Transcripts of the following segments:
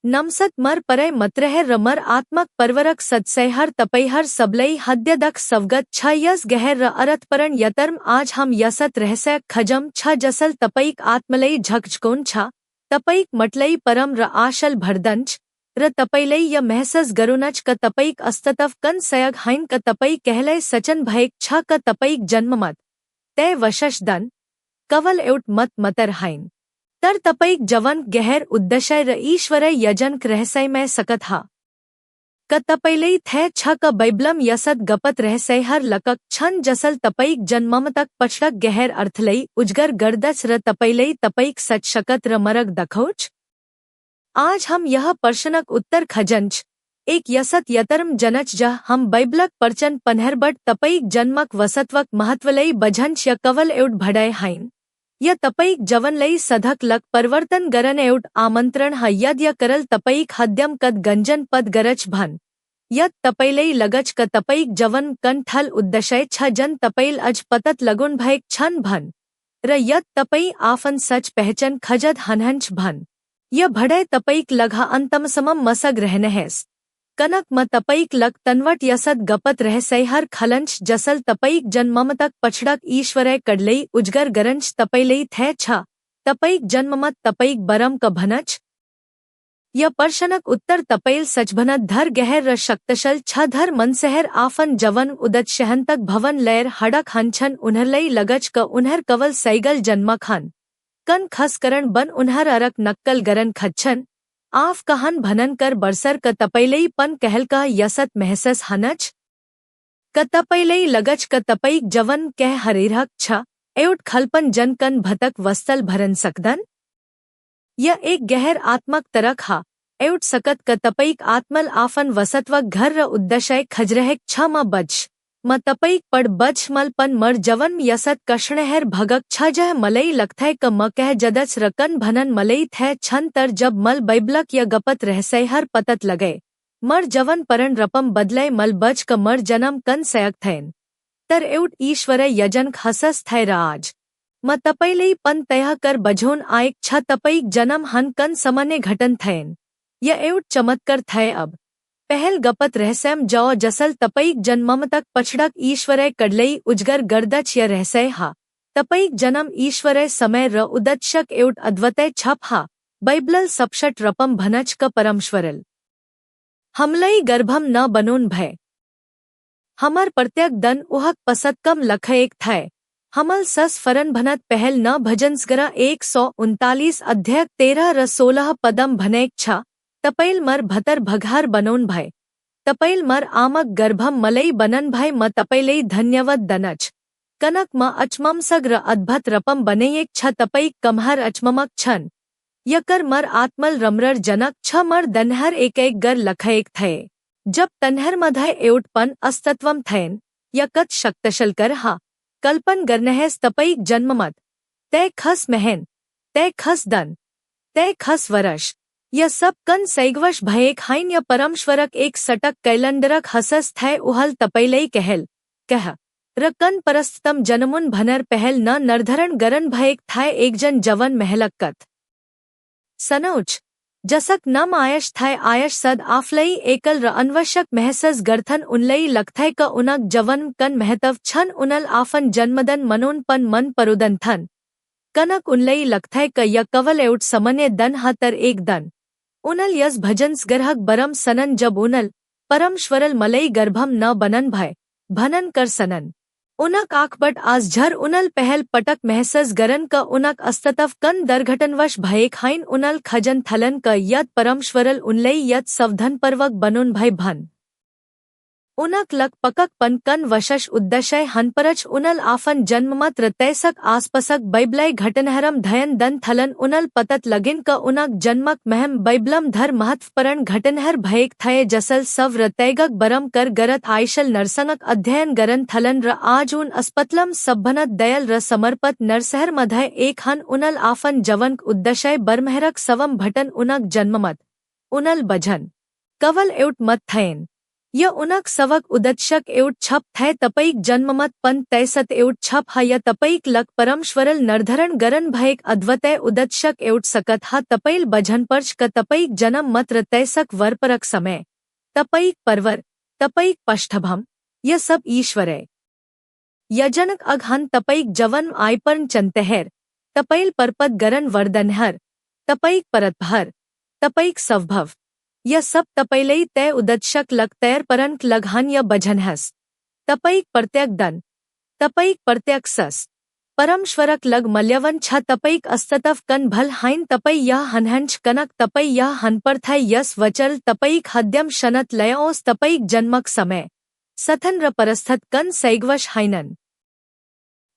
नमसत मर परय मत्रह रमर आत्मक परवरक सत्सैहर तपैहर सबलई हद्यदक सवगत छ यस गहर र अरथपरण यतर्म आज हम यसत रहस्य खजम छ जसल तपैक आत्मलई झकझकोन छ तपैक मटलई परम र आशल भरदंच र तपैलई य महसस गरुनच क तपैक अस्ततव कन सयग हाइन क तपई कहलय सचन भयक छ क तपैक जन्ममत तय वशश दन कवल एउट मत मतर हाइन तर तपैक जवन गहर उद्दशय र ईश्वरय यजन रहसय में सकत हा क तपैलई थे छ क बैबलम यसद गपत रहसय हर लकक छन जसल तपैक जन्मम तक पछड़क गहर अर्थलई उजगर गर्दस र तपैलई तपैक सच शकत र मरग दखोच। आज हम यह पर्शनक उत्तर खजंच एक यसत यतर्म जनच जह हम बैबलक परचन पन्हरबट तपैक जन्मक वसत्वक महत्वलई बझंच य कवल एउट भडय हाइन य तपैक जवनलई सधक लक परिवर्तन गरन एउट आमंत्रण ह यद करल तपैक हद्यम कद गंजन पद गरच भन यद तपैलई लगच क तपैक जवन कन ठल उद्दशय छ जन तपैल अज पतत लगुन भयक छन भन र यद तपई आफन सच पहचन खजद हनहंच भन य भडय तपैक लघा अंतमसमम मसग रहनहैस कनक म तपैक लक तनवट यसद गपत रहसय हर खलंच जसल तपैक जन्मम तक पछड़क ईश्वरय कडलई उजगर गरंच तपैलई थे छ तपैक जन्ममत तपैक बरम क भनच य पर्शनक उत्तर तपैल सचभनत धर गहर र शक्तशल छ धर मनसहर आफन जवन उदत शहंतक भवन लयर हडक हंछन उन्हरलई लगच क उन्हर कवल सैगल जन्मक हन कन खसकरण बन उन्हर अरक नक्कल गरन खच्छन आफ कहन भनन कर बरसर क तपैलई पन कहल का यसत महसस हनच क तपैलई लगच क तपैक जवन कह हरेरहक छ एउट खलपन जन कन भतक वस्तल भरन सकदन य एक गहर आत्मक तरक हा एउट सकत क तपैक आत्मल आफन वसत्वक घर र उद्दशय खजरहक छ म बज म तपैक पड़ बज मल पन मर जवन यसत कष्णहर भगक छ जह मलई लखथय क म कह जदच रकन भनन मलई थे छन तर जब मल बैबलक य गपत रहसय हर पतत लगे मर जवन परन रपम बदलय मल बज क मर जन्म कन सयक थैन तर एउट ईश्वर यजन हसस थय राज म तपैलई पन तयह कर बझोन आयक छ तपैक जन्म हन कन समन्य घटन थैन य एउट चमत्कर थय अब पहल गपत रहसयम जौ जसल तपैक जन्मम तक पछड़क ईश्वरय कडलई उजगर गर्दच य रहसय हा तपैक जन्म ईश्वरय समय र उदतशक एउट अद्वतय छप हा बैबलल सपशट रपम भनच क परमश्वरल हमलई गर्भम न बनोन भय हमर प्रत्यक दन उहक पसतकम लख एक थय हमल सस फरन भनत पहल न भजंसगरा 139 अध्याय 13 र 16 पदम भनैक छ तपैल मर भतर भगार बनोन भय तपैल मर आमक गर्भम मलई बनन भय म तपैलई धन्यवद दनच कनक म अचमम सग्र अद्भत रपम बनैक छ तपैक कमहर अचममक छन यकर मर आत्मल रमरर जनक छ मर दनहर एक गर लखएक थये जब तनहर मधय एउटपन अस्तत्वम थैन यकत शक्तशल कर हा कल्पन गरनहैस तपैक जन्ममत तय खस महन तय खस दन तय खस वरश यह सब कन सैगवश भयेक हाइन य परमश्वरक एक सटक कैलंडरक हसस थय उहल तपैलई कहल कह र कन परस्तम जनमुन भनर पहल न नरधरण गरन भयेक थाय एकजन जवन महलक्कत सनोच जसक नम आयश थाय आयश सद आफलई एकल र अनवश्यक महसस गर्थन उनलई लखथय क उनक जवन कन महतव छन उनल आफन जन्मदन मनोन पन मन परुदन थन कनक उनलई लखथय क य कवल एउट समन्य दन हतर एक दन उनल यस भजंस गरहक बरम सनन जब उनल परमश्वरल मलई गर्भम न बनन भय भनन कर सनन उनक आखबट आज झर उनल पहल पटक महसस गरन क उनक अस्ततव कन दरघटनवश भयेक हाइन उनल खजन थलन क यद परमश्वरल उनलई यद सवधन पर्वक बनोन भय भन उनक लक पकक पन कन वशश उद्दशय हनपरच उनल आफन जन्ममत रतैसक आसपसक बैबलय घटनहरम धयन दन थलन उनल पतत लगिन क उनक जन्मक महम बैबलम धर महत्वपरण घटनहर भयेक थये जसल सव रतैगक बरम कर गरत आयशल नरसंगक अध्ययन गरन थलन र आज उन अस्पतलम सब्भनत दयल र समर्पत नरसहर मधय एक हन उनल आफन जवनक उद्दशय बरमहरक सवम भटन उनक जन्ममत उनल बझन कवल एउट मत थयन य उनक सवक उदच्छक एवट छप थै तपईक जन्ममत पन तैसत एवट छप हा य तपईक लक परमश्वरल नरधरण गरन भयक अद्वतय उदच्छक एवट सकत हा तपईल बझनपर्च क तपईक जन्म मत्र तैसक वरपरक समय तपईक परवर तपईक पष्ठभम य सब ईश्वरय यजनक अघहन तपईक जवन आयपर्ण चंतहर तपईल परपद गरन वर्दनहर तपईक परतभर तपईक सवभव य सब तपैलई तय उदच्छक लग तैर परंक लगहन य बझनहस तपईक प्रत्यक दन तपईक प्रत्यक सस परमश्वरक लग मल्यवन छ तपईक अस्ततव कन भल हाइन तपई यह हनहंच कनक तपई यह हनपरथय यस वचल तपईक हद्यम शनत लयोस तपईक जन्मक समय सथन र परस्थत कन सैगवश हाइनन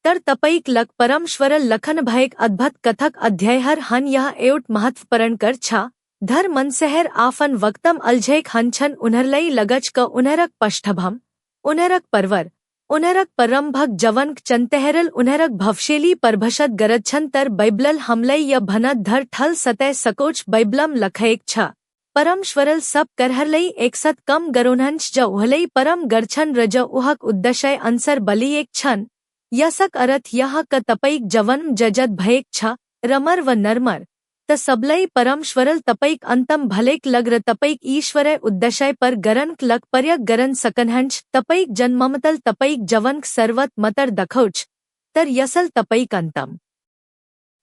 तर तपईक लक परमश्वरल लखन भयक अद्भुत कथक अध्ययहर हन यह एवट महत्वपरण कर छा धर मनसहर आफन वक्तम अलझेक हनछन उन्हरलई लगच क उन्हरक पष्ठभम उन्हरक परवर उन्हरक परमभग जवनक चंतहरल उन्हरक भवशेली परभषद गरच्छन तर बैबलल हमलई य भनत धर ठल सतय सकोच बैबलम लखएक छ परमश्वरल सब करहरलई एकसत कम गरोनहंच ज उहलई परम गरछन रज उहक उद्दशय अंसर बली एक छन यसक अर्थ यह क तपईक जवन्म जजत भयक छ रमर व नरमर त सबलई परमश्वरल तपईक अंतम भलेक लग्र तपईक ईश्वरय उद्दशय पर गरनक लग पर्यक गरन सकनहंच तपईक जन्ममतल तपईक जवनक सर्वत मतर दखौच तर यसल तपईक अंतम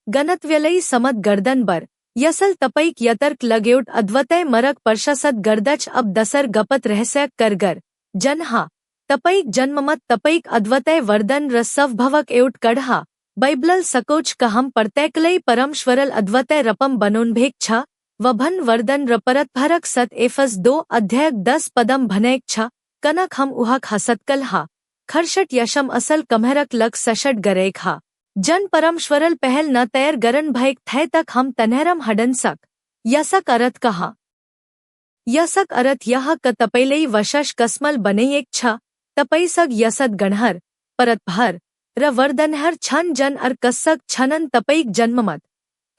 गनतव्यलई समत गर्दन बर यसल तपईक यतर्क लगेउट अद्वतय मरक परशसत गर्दच अब दसर गपत रहस्य करगर जनहा तपईक जन्ममत तपईक अद्वतय वर्दन रसव भवक एउट कढ़हा बैबलल सकोच कहम परतैकलई परमश्वरल अद्वतय रपम बनोन्भेक छ वभन वर्दन रपरत भरक सत एफस 2 अध्याय 10 पदम भनैक छ कनक हम उहक हसतकल हा खरशट यशम असल कमहरक लग सशट गरेक हा जन परमश्वरल पहल न तैर गरन भयक थै तक हम तनहरम हडनसक यसक अर्थ कहा यसक अर्थ यह क तपैलई वशश कसमल बनैक छ तपैसग यसद गणहर परतभर र वर्दनहर छन जन अर कस्सक छनन तपईक जन्ममत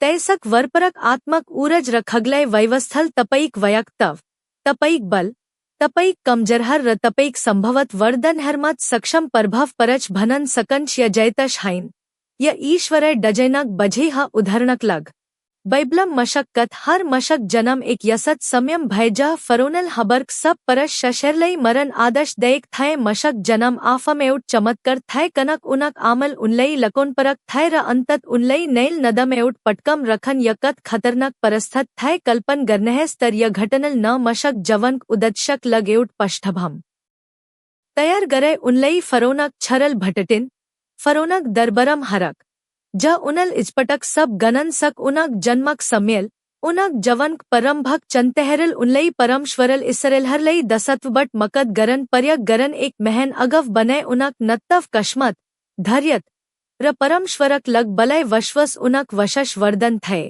तैसक वरपरक आत्मक ऊरज रखगलय वैवस्थल तपईक वयक्तव तपईक बल तपईक कमजरहर र तपईक संभवत वर्दनहर मत सक्षम परभव परच भनन सकंश य जयतश हाइन य ईश्वरय डजैनक बझेह उधरणक लग बैबलम मशक्कत हर मशक जन्म एक यसत सम्यम भयजह फरोनल हबर्क सब परश शशरलई मरन आदश दैक थय मशक जन्म आफमेउट चमत्कर थय कनक उनक आमल उनलई लकोनपरक थय र अंतत उनलई नैल नदमेउट पटकम रखन यकत खतरनक परस्थत थय कल्पन गर्नहस तर य घटनल न मशक जवनक उदच्छक लगेउट पष्ठभम तयर गरे उनलई फरोनक छरल भटटिन फरोनक दरबरम हरक ज उनल इजपटक सब गनन सक उनक जन्मक सम्यल उनक जवनक परमभक चंतहरल उनलई परमश्वरल इसरलहरलई दसत्वबट मकद गरन पर्यक गरन एक महन अगव बनय उनक नत्तव कश्मत धर्यत र परमश्वरक लग बलय वशवस उनक वशश वर्दन थये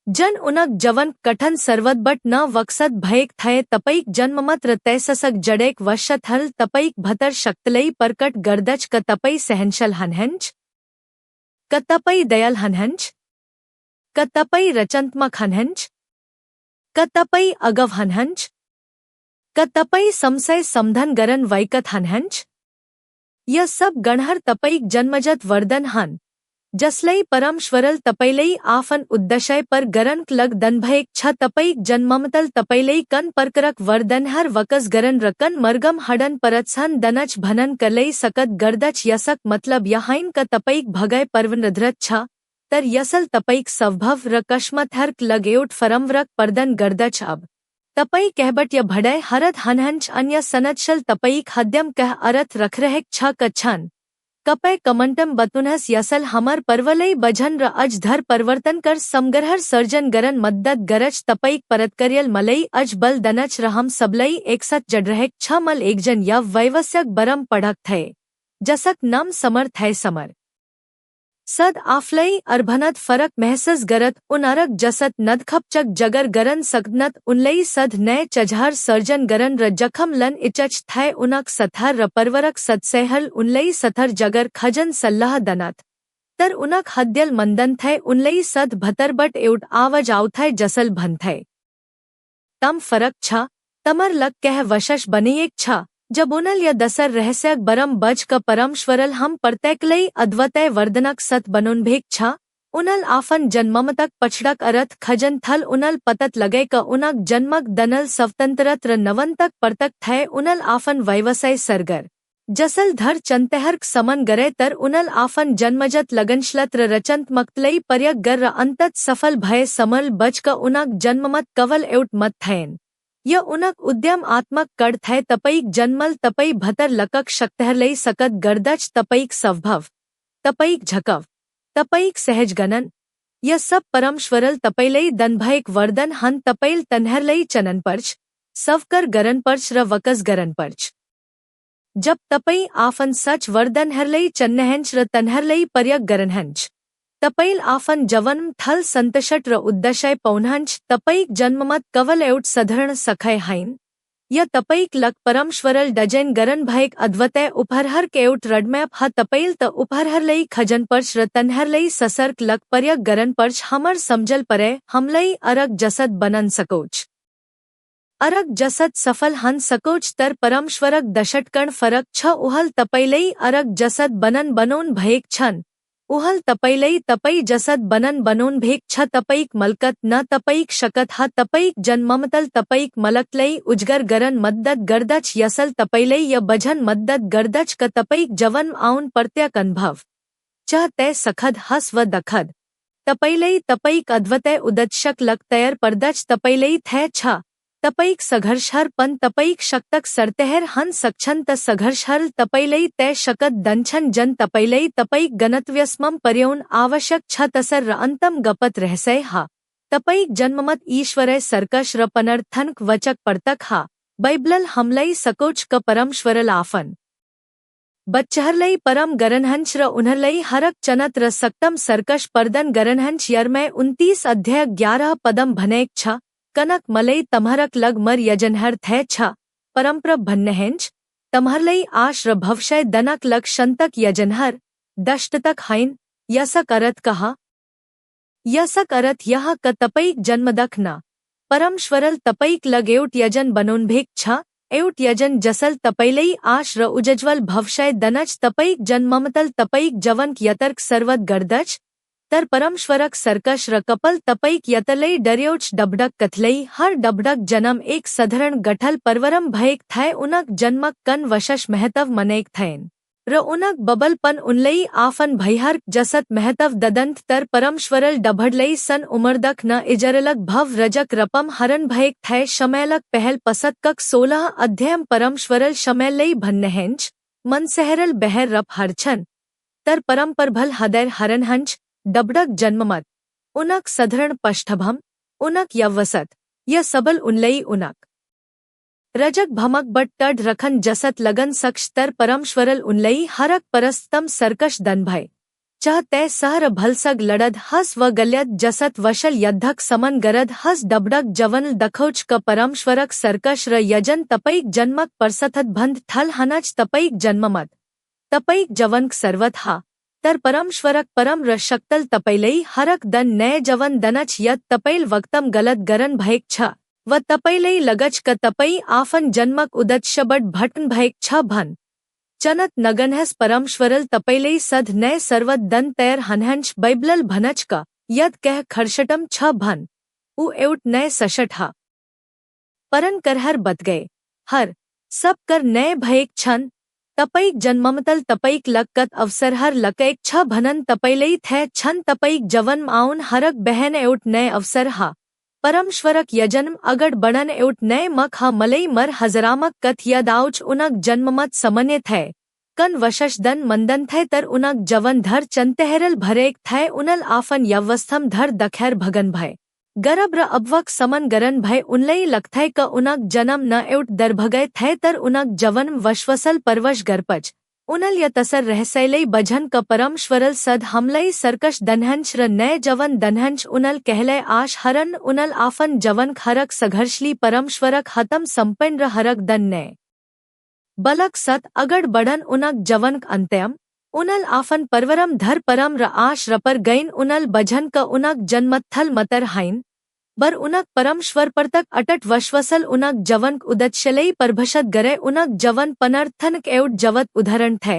जन उनक जवन कठन सर्वतबट न वक्सत भयक थये तपईक जन्ममत र तैससक जड़ेक वशत हल तपईक भतर शक्तलई परकट गर्दच क तपई सहनशल हनहंच क तपई दयल हनहंच क तपई रचंतमक हनहंच क तपई अगव हनहंच क तपई समसय समधन गरन वैकत हनहंच यह सब गणहर तपईक जन्मजत वर्दन हन जसलई परमश्वरल तपैलई आफन उद्दशय पर गरनक लग दनभयक छ तपईक जन्ममतल तपैलई कन परकरक वर्दनहर वकस गरन रकन मर्गम हडन परत्सन दनच भनन करलई सकत गर्दच यसक मतलब यहाइन क तपईक भगय पर्वनधृत छ तर यसल तपईक सवभव र कश्मथर्क लगेउट फरमव्रक पर्दन गर्दच अब तपई कहबट य भडय हरद हनहंच अन्य सनदशल तपईक हद्यम कह अर्थ रखरहेक छ कछन कपय कमंटम बतुनहस यसल हमर परवलई बझन र अज धर परिवर्तन कर समगरहर सर्जन गरन मद्दत गरज तपईक परतकरियल मलई अज बल दनच रहम सबलई एकसत जडरहेक छ मल एकजन यव वैवस्यक बरम पढ़क थये जसक नम समर थय समर सद आफलई अरभनत फरक महसस गरत उन अरक जसत नदखपचक जगर गरन सकनत उनलई सद नय चजहर सर्जन गरन र जखम लन इचच थय उनक सथर र परवरक सदसहल उनलई सथर जगर खजन सल्लाह दनत तर उनक हद्यल मंदन थय उनलई सद भतरबट एउट आवज आवथय जसल भनथय तम फरक छ तमर लग कह वशश बनिएक छा जब उनल या दसर रहस्यक बरम बज क परमश्वरल हम परतैकलई अद्वतय वर्धनक सत बनुनभेक छा उनल आफन जन्ममतक पछड़क अरथ खजन थल उनल पतत लगे क उनक जन्मक दनल स्वतंत्रत्र नवंतक परतक थय उनल आफन वैवसय सरगर जसल धर चंतेहर्क समन गरे तर उनल आफन जन्मजत लगनश्लत्र रचंत मक्तलई पर्यक गर अंतत सफल भय समल बज क उनक जन्ममत कवल एउट मत थयन य उनक उद्यम आत्मक कड़ थय तपईक जन्मल तपई भतर लकक शक्तहरलई सकत गर्दच तपईक स्वभव तपईक झकव तपईक सहज गणन य सब परमश्वरल तपैलई दनभयक वर्दन हन तपैल तन्हरलई चननपर्च सवकर गरनपर्च र वकस गरनपर्च जब तपई आफन सच वर्दन हरलई चन्नहंच र तन्हरलई पर्यक गरनहंच तपैल आफन जवन्म थल संतषट र उद्दशय पौनहंच तपईक जन्ममत कवल एउट सधरण सखय हाइन य तपईक लक परमश्वरल डजैन गरन भयक अद्वतय उपहरहर केउट रडमैप ह तपैल त उपहरहरलई खजनपर्च र तन्हरलई ससर्क लक पर्यक गरनपर्च हमर समझल परे हमलई अरग जसद बनन सकोच अरग जसद सफल हन सकोच तर परमश्वरक दशटकण फरक छ उहल तपैलई अरग जसद बनन बनोन भयक छन उहल तपैलई तपई जसद बनन बनोन भेक छ तपईक मलकत न तपईक शकत ह तपईक जन्ममतल तपईक मलकलई उजगर गरन मद्दत गर्दच यसल तपैलई य बझन मद्दत गर्दच क तपईक जवन आउन प्रत्यक अनुभव च तय सखद हस व दखद तपैलई तपईक अद्वतय उदचक लक तयर परदच तपैलई थय छ तपईक सघर्षहर पन तपईक शक्तक सरतेहर हन सक्षन त सघर्षहर तपैलई तय शकत दंछन जन तपैलई तपईक गणतव्यस्मम पर्यौन आवश्यक छ तसर र अंतम गपत रहसय हा तपईक जन्ममत ईश्वरय सरकश र पनर्थनक वचक परतक हा बैबलल हमलई सकोच क परमश्वरल आफन बच्चहरलई परम गरनहंच र उन्हरलई हरक चनत र सक्तम सरकश परदन गरनहंच यरमय 29 अध्याय 11 पदम भनेक छ कनक मलई तम्हरक लग मर यजनहर थय छ परमप्रभ भन्नहेंच तम्हरलई आश र भवशय दनक लग शंतक यजनहर दष्टतक हाइन यसक अरथ कहा यसक अरथ यह क तपईक जन्मदख न परमश्वरल तपईक लग एउट यजन बनोनभेक छ एउट यजन जसल तपैलई आश र उज्ज्वल भवशय दनच तपईक जन्ममतल तपईक जवनक यतर्क सर्वत गर्दच तर परमश्वरक सरकश र कपल तपईक यतलई डर्योच डबडक कथलई हर डबडक जन्म एक सधरण गठल परवरम भयक थय उनक जन्मक कन वशश महतव मनेक थयन र उनक बबलपन उनलई आफन भैहर जसत महतव ददंत तर परमश्वरल डभडलई सन उमरदक न इजरलक भव रजक रपम हरन भयक थय शमैलक पहल पसतकक 16 अध्यायम परमश्वरल शमैलई भन्नहेंच मनसहरल बहर रप हरछन तर परमपरभल हदैर हरनहंच डबडक जन्ममत उनक सधरण पष्ठभम उनक यवसत य सबल उनलई उनक रजक भमक बट टड रखन जसत लगन सक्ष तर परमश्वरल उनलई हरक परस्तम सरकश दनभय चह तय सहर भलसग लड़द हस व गल्यद जसत वशल यद्धक समन गरद हस डबडक जवनल दखौच क परमश्वरक सरकश र यजन तपईक जन्मक परसथत भंध थल हनच तपईक जन्ममत तपईक जवनक सर्वत हा तर परमश्वरक परम र शक्तल तपैलई हरक दन नय जवन दनच यत तपैल वक्तम गलत गरन भयक छ व तपैलई लगच क तपई आफन जन्मक उदत्शबट भटन भयक छ भन चनत नगनहस परमश्वरल तपैलई सध नय सर्वत दन तैर हनहंच बैबलल भनच क यद कह खरशटम छ भन उ एउट नय सशट हा परन करहर बत गए हर सब कर नय भयक छन तपईक जन्ममतल तपईक लक्कत अवसरहर लकैक छ भनन तपैलई थय छन तपईक जवन्म आउन हरक बहन एउट नय अवसर हा परमश्वरक यजन्म अगड़ बड़न एउट नय मक हा मलई मर हजरामक कथ यदाउच उनक जन्ममत समन्य थय कन वशश दन मंदन थय तर उनक जवन धर चंतेहरल भरेक थय उनल आफन यवस्थम धर दखैर भगन भय गरब र अबवक समन गरन भय उनलई लखथय क उनक जन्म न एउट दरभगय थय तर उनक जवन्म वशवसल परवश गरपच उनल य तसर रहसैलई बझन क परमश्वरल सद हमलई सरकश दनहंच र नय जवन दनहंच उनल कहलय आश हरन उनल आफन जवन हरक सघर्षली परमश्वरक हतम संपन्न र हरक दन नय बलक सत अगड़ बढ़न उनक जवनक अंत्यम उनल आफन परवरम धर परम र आश रपर गईन उनल बझन क उनक जन्मत्थल मतर हाइन बर उनक परमश्वर परतक अटट वश्वसल उनक जवनक उदच्छलई परभषत गरे उनक जवन पनर्थनक एवट जवत उदाहरण थे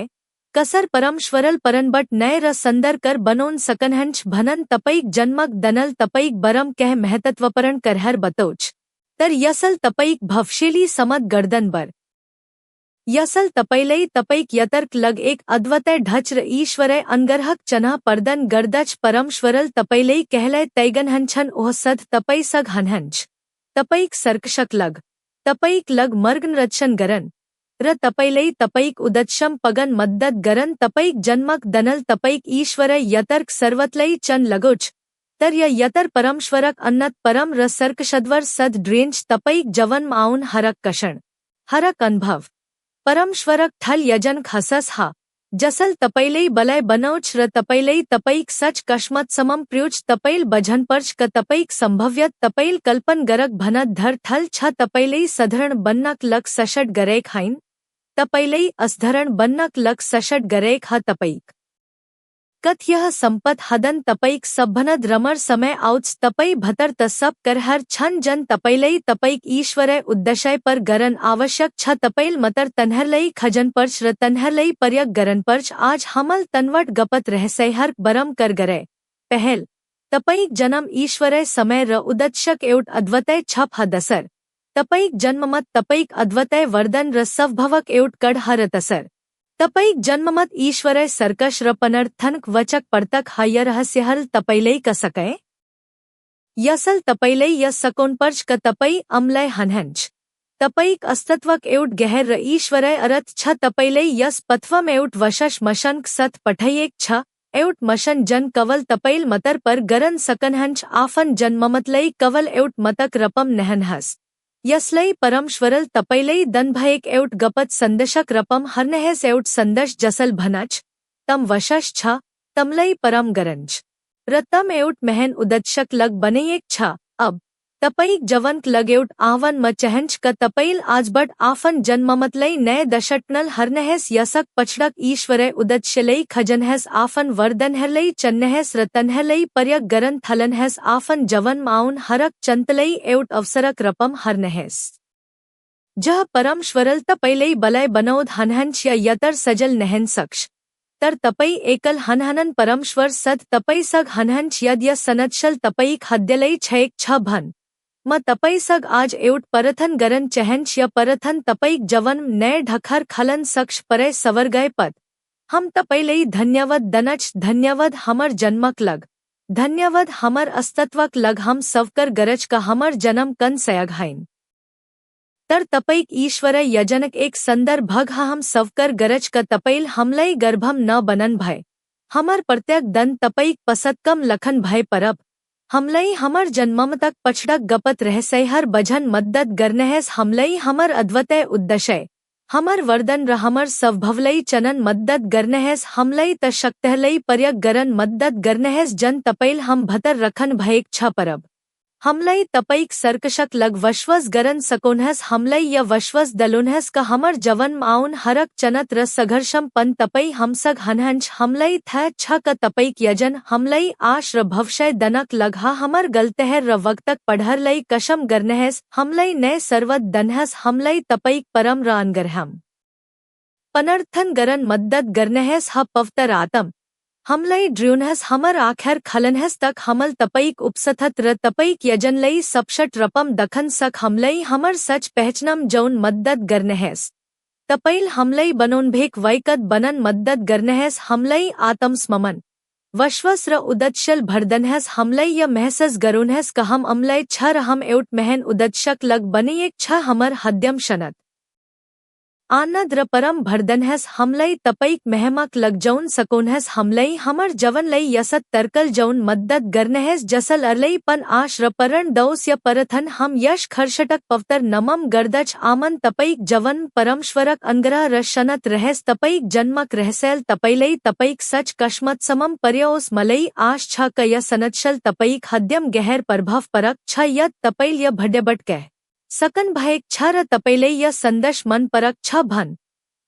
कसर परमश्वरल परनबट नय र संदर कर बनोन सकनहंच भनन तपईक जन्मक दनल तपईक बरम कह महतत्वपरण करहर बतोच तर यसल तपईक भवशेली समत गर्दन बर यसल तपैलई तपैक यतर्क लग एक अद्वतय ढच्र ईश्वरय अनगरहक चनह परदन गर्दच परमश्वरल तपैलई कहलय तैगनहंछन ओह सध तपै सग हनहंच तपैक सर्कशक लग तपैक लग मर्गन रच्छन गरन र तपैलई तपैक उदच्छम पगन मद्दत गरन तपैक जन्मक दनल तपैक ईश्वरय यतर्क सर्वतलई चन लगोच तर यतर परमश्वरक अन्नत परम र सर्कशद्वर सद ड्रेंच तपैक जवन माउन हरक कषण हरक अनुभव परमश्वरक थल यजन खसस हा जसल तपैलई बलय बनौच र तपैलई तपैक सच कश्मत समम प्र्युच तपैल बझन पर्च क तपैक संभव्यत तपैल कल्पन गरक भनत धर थल छ तपैलई सधरण बन्नक लक सषट गरैक हाइन तपैलई असधरण बन्नक लक सषट गरैक ह तपैक कथ यह संपत हदन तपैक सभनद रमर समय आउच तपई भतर तसप कर हर छन जन तपैलई तपैक ईश्वरय उद्दशय पर गरन आवश्यक छ तपैल मतर तन्हरलई खजन पर्च र तन्हरलई पर्यक गरन पर्च आज हमल तनवट गपत रहसय हर बरम कर गरे पहल तपैक जन्म ईश्वरय समय र उदच्छक एवट अद्वतय छप ह दसर तपैक जन्ममत तपैक अद्वतय वर्दन र सवभवक एवट कड़ हर तसर तपैक जन्ममत ईश्वरय सर्कश र पनर्थनक वचक परतक हय रहस्यहल तपैलई क सकय यसल तपैलई यस सकोनपर्च क तपई अमलय हनहंच तपैक अस्तित्वक एवट गहर र ईश्वरय अरथ छ तपैलई यस पथवम एवट वशश मशनक सत पठयेक छ एवट मशन जन कवल तपैल मतर पर गरन सकनहंच आफन जन्ममतलई कवल एवट मतक रपम नहनहस यसलई परमश्वरल तपैलई दनभयक एवट गपत संदशक रपम हरनहस एवट संदश जसल भनच तम वशश छ तमलई परम गरंज रतम एवट महन उदच्छक लग बनेयक छ अब तपैक जवनक लग एवट आवन म चहंच क तपैल आजबट आफन जन्ममतलई नय दशटनल हरनहस यसक पछड़क ईश्वरय उदच्छलई खजनहस आफन वर्दनहरलई चन्नहस रतनहरलई पर्यक गरन थलनहस आफन जवन माउन हरक चंतलई एवट अवसरक रपम हरनहस जह परमश्वरल तपैलई बलय बनौद हनहंच यतर सजल नहन सक्ष तर तपई एकल हनहनन परमश्वर सद तपई सग हनहंच यद्य सनदशल तपईक हद्यलई छयक छ भन म तपई सग आज एवट परथन गरन चहंच य परथन तपईक जवन नय ढखर खलन सक्ष परय सवर गए पद हम तपैलई धन्यवद दनच धन्यवद हमर जन्मक लग धन्यवद हमर अस्तित्वक लग हम सवकर गरज का हमर जन्म कन सयघाइन तर तपैक ईश्वरय यजनक एक संदर भग हम सवकर गरज का तपैल हमलई गर्भम न बनन भय हमर प्रत्यक दन तपैक पसतकम लखन भय परब हमलई हमर जन्मम तक पछड़क गपत रहसय हर बझन मद्दत गरनहस हमलई हमर अद्वतय उद्दशय हमर वर्दन र हमर सवभवलई चनन मद्दत गरनहस हमलई त शक्तहलई पर्यक गरन मद्दत गरनहस जन तपैल हम भतर रखन भयक छ परब हमलई तपैक सर्कशक लग वश्वस गरन सकोनहस हमलई य वश्वस दलोनहस का हमर जवन माउन हरक चनत र सघर्षम पन तपई हमसग हनहंच हमलई थ छ क तपैक यजन हमलई आश र भवशय दनक लगहा हमर गलतहर र वक्तक पढ़रलई कशम गरनहस हमलई नय सर्वत दनहस हमलई तपैक परम र अनगरहम पनर्थन गरन मद्दत गरनहस ह पवतर आतम हमलई ड्र्यूनहस हमर आखर खलनहस तक हमल तपईक उपसथत र तपईक यजनलई सपशट रपम दखन सक हमलई हमर सच पहचनम जौन मद्दत गरनहस तपैल हमलई बनोनभेक वैकत बनन मद्दत गरनहस हमलई आतम स्ममन वश्वस र उदच्छल भरदनहस हमलई य महसस गरोनहस का हम अमलय छ र हम एवट महन उदच्छक लग बनेयक छ हमर हद्यम शनत आनद र परम भरदनहस हमलई तपईक महमक लग जौन सकोनहस हमलई हमर जवनलई यसत तरकल जौन मद्दत गरनहस जसल अरलई पन आश र परन दौस य परथन हम यश खर्षटक पवतर नमम गर्दच आमन तपईक जवन परमश्वरक अनगरह र शनत रहस तपईक जन्मक रहसैल तपैलई तपईक सच कश्मत समम पर्योस मलई आश छ क य सनतशल तपईक हद्यम गहर परभव परक छ यत तपैल य भड्यबट कह सकन भयक छ र तपैलई य संदश मन परक छ भन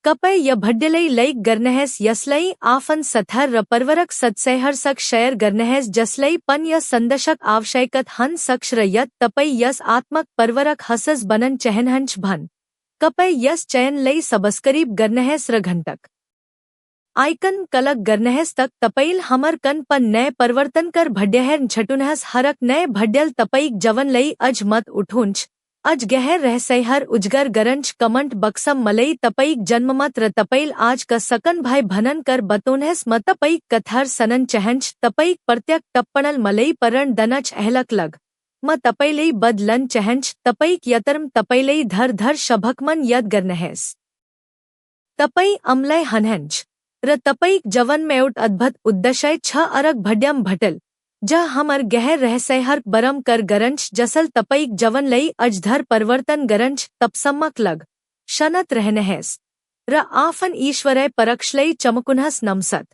कपय य भड्यलई लईक गर्नहैस यसलई आफन सथर र परवरक सत्सैहर सक शयर गर्नहैस जसलई पन य संदशक आवशयकत हन सक्ष र यत तपई यस आत्मक परवरक हसस बनन चहनहंच भन कपय यस चयन लई सबस्करीब गर्नहैस र घंटक आइकन कलक गर्नहैस तक तपईल हमर कन पन नय परिवर्तन कर भड्यहर छटुनहस हरक नय भड्यल तपईक जवन लई अज मत उठुंच अज गहर रहसैहर उजगर गरंच कमंट बक्सम मलई तपईक जन्ममत र तपईल आज का सकन भाई भनन कर बतोनहस मतपईक कथर सनन चहंच तपईक प्रत्यक टप्पणल मलई परण दनच अहलक लग म तपईलई बदलन चहंच तपईक यतर्म तपईलई धर धर शभकमन यद गर्नहैस तपई अमलय हनहंच र तपईक जवन में उठ अद्भुत उद्दशय छ अरग भड्यम भटल ज हमर गहर रहसैहर बरम कर गरंच जसल तपईक जवन लई अजधर परिवर्तन गरंच तपसम्मक लग शनत रहनहैस र आफन ईश्वरय परक्षलई चमकुनहस नमसत।